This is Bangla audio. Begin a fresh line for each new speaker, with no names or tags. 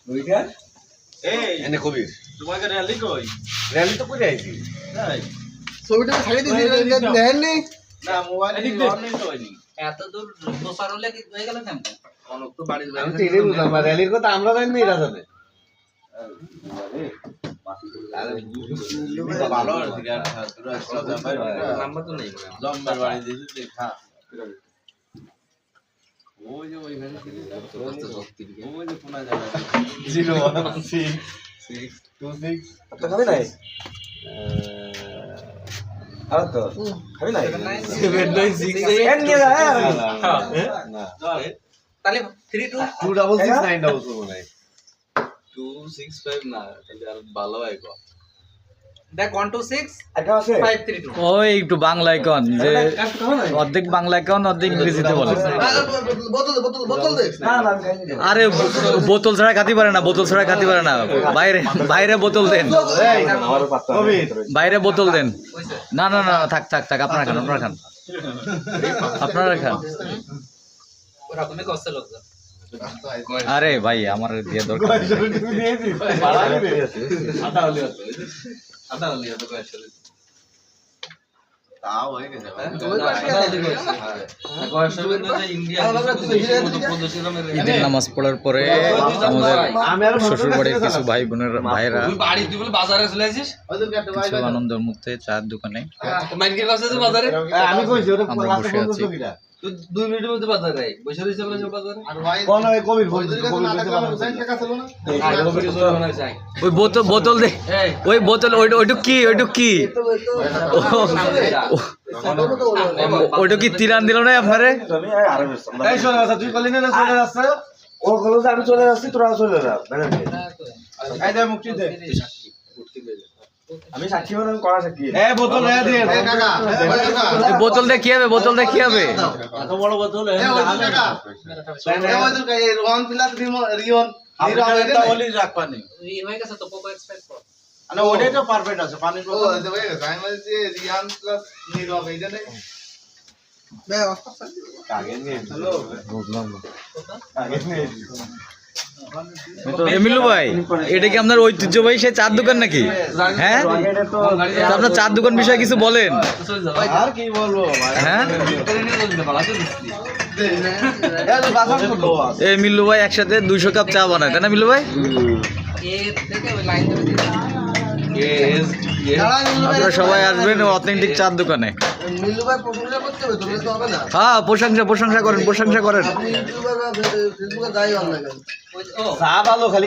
ওইটা
এই
এনে কবির
তোমাকে র্যালি কই
র্যালি তো করে আইছি
তাই
ছবিটা ছাড়িয়ে দিয়েছি দেখেননি
না মোবাইল অনলাইন তো হয়নি
এত দূর প্রচার হলে কি হয়ে গেল কেমন
অনেক তো বাড়ির
আমি তো এটাই বুঝলাম আর র্যালির কথা আমরা জানি না এরা জানে
ভালো নাম্বার তো নেই জম্বার বাড়ি দিয়েছি খা ওই যে ওইখানে ওই যে কোনা জায়গা
01626 তো খাবি নাই আর তো খাবি নাই 796 এন নিয়ে যা না
তাহলে 32
2669 মনে হয়
265 না তাহলে আর ভালো হয় গো
দেখ 126
আচ্ছা আছে
532
ওই একটু বাংলায় কন যে অর্ধেক বাংলায় কন অর্ধেক ইংরেজিতে বলে
বোতল বোতল বোতল দে
না না আমি খাইনি রে
আরে বোতল ছাড়া খাতে পারে না বোতল ছাড়া খাতে পারে না বাইরে বাইরে বোতল দেন
এই আমার পাত্তা কবির
বাইরে বোতল দেন না না না থাক থাক থাক আপনারা খান আপনারা খান
ওরা তুমি কষ্ট লোকজন
আরে ভাই আমার দিয়ে দরকার নেই।
তুমি নিয়েছিস বাড়া দিবে
আটা হলি তো কয়েছে তাও হয়ে গেছে
ঈদের নামাজ পড়ার পরে আমাদের শ্বশুর বাড়ির কিছু ভাই বোনের ভাইরা
বাজারে চলে আসিস
কিছু আনন্দের মধ্যে চায়ের দোকানে
মাইকের কাছে যে বাজারে
আমি কইছি ওটা
আমরা
রাস্তা
বসে
বন্ধ
আছি।
করিরা
2 মিনিটের মধ্যে বাজারে বসে রইছে বলে বাজারে
আর ভাই
কোন ওই কবির বল
কবির টাকা ছিল না
ওই বোতল বোতল দে ওই বোতল ওইটুক কি ওইটুক কি তিরান দিল না আপনারে
আমি আরে এই শোন কথা তুই কলি না চলে যাচ্ছে ও কলো যে আমি চলে যাচ্ছি তোরা চলে যা দেখেন
এই দে মুক্তি দে
আমি সাক্ষী মানে করা সাক্ষী
এ বোতল এ দে
এই কাকা
এই বোতল দিয়ে কি হবে বোতল দিয়ে কি হবে
এত বড় বোতল
এই ওই কাকা এই ওই কাকা এই রোহন প্লাস রিয়ন
নিরামিতা বলি রাখ পানি
হয়ে গেছে তো পোকো এক্সপ্রেস কর
মানে ওটাই তো পারফেক্ট আছে পানির
ও
বোতল
এটা হয়ে গেছে আমি বলছি রিয়ন প্লাস নিরব এইটা নেই বে অস্তা
আগে নিয়ে বুঝলাম না আগে নিয়ে
এমিলু ভাই এটা কি আপনার ঐতিহ্যবাহী সেই চার দোকান নাকি হ্যাঁ তো আপনার চার দোকান বিষয়ে কিছু বলেন
আর কি বলবো ভাই
হ্যাঁ
এই তো বাসন করলো
এ মিল্লু ভাই একসাথে 200 কাপ চা বানায় তাই না মিল্লু ভাই
এর থেকে ওই লাইন ধরে
আপনারা সবাই আসবেন অথেন্টিক চার দোকানে
মিল্লু ভাই প্রশংসা করতে হবে তুমি তো হবে না
হ্যাঁ প্রশংসা করেন
আপনি ইউটিউবার বা ফেসবুকে যাই অনলাইন
ও
চা ভালো খালি